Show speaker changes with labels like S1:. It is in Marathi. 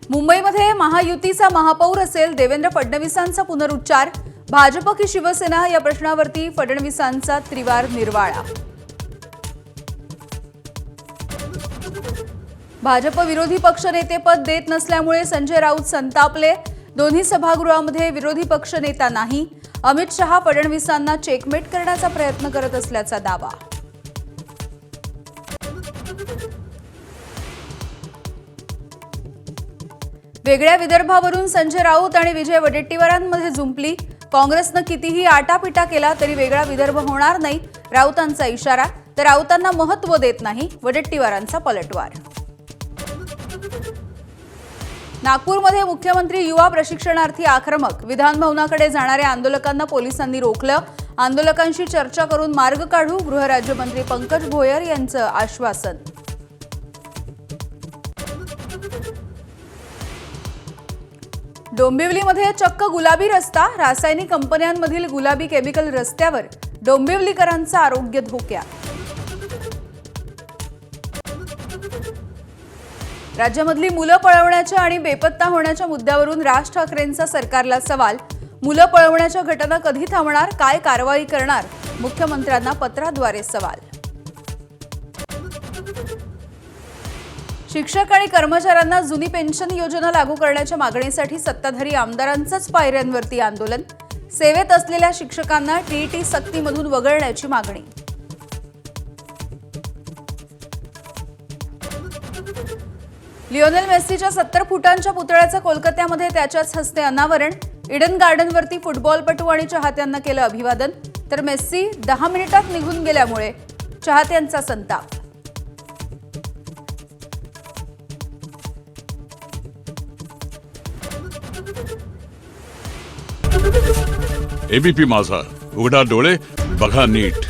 S1: मुंबईमध्ये महायुतीचा महापौर असेल देवेंद्र फडणवीसांचा पुनरुच्चार। भाजप की शिवसेना या प्रश्नावरती फडणवीसांचा त्रिवार निर्वाळा। भाजप विरोधी पक्षनेतेपद देत नसल्यामुळे संजय राऊत संतापले। दोन्ही सभागृहामध्ये विरोधी पक्षनेता नाही। अमित शहा फडणवीसांना चेकमेट करण्याचा प्रयत्न करत असल्याचा दावा। वेगळ्या विदर्भावरून संजय राऊत आणि विजय वडेट्टीवारांमध्ये जुंपली। काँग्रेसनं कितीही आटापिटा केला तरी वेगळा विदर्भ होणार नाही, राऊतांचा इशारा। तर राऊतांना महत्त्व देत नाही, वडेट्टीवारांचा पलटवार। नागपूरमध्ये मुख्यमंत्री युवा प्रशिक्षणार्थी आक्रमक। विधान भवनाकडे जाणाऱ्या आंदोलकांना पोलिसांनी रोखलं। आंदोलकांशी चर्चा करून मार्ग काढू, गृहराज्यमंत्री पंकज भोयर यांचं आश्वासन। डोंबिवलीमध्ये चक्क गुलाबी रस्ता। रासायनिक कंपन्यांमधील गुलाबी केमिकल रस्त्यावर डोंबिवलीकरांचं आरोग्य धोक्यात। राज्यामधली मुलं पळवण्याच्या आणि बेपत्ता होण्याच्या मुद्द्यावरून राज ठाकरेंचा सरकारला सवाल। मुलं पळवण्याच्या घटना कधी थांबणार, काय कारवाई करणार, मुख्यमंत्र्यांना पत्राद्वारे सवाल। शिक्षक आणि कर्मचाऱ्यांना जुनी पेन्शन योजना लागू करण्याच्या मागणीसाठी सत्ताधारी आमदारांचंच पायऱ्यांवरती आंदोलन। सेवेत असलेल्या शिक्षकांना टीईटी सक्तीमधून वगळण्याची मागणी। लिओनेल मेस्सीच्या 70 फुटांच्या पुतळ्याचं कोलकात्यामध्ये त्याच्याच हस्ते अनावरण। इडन गार्डनवरती फुटबॉलपटू आणि चाहत्यांना केलं अभिवादन। तर मेस्सी 10 मिनिटात निघून गेल्यामुळे चाहत्यांचा संताप।
S2: एबीपी माझा, उघडा डोळे बघा नीट।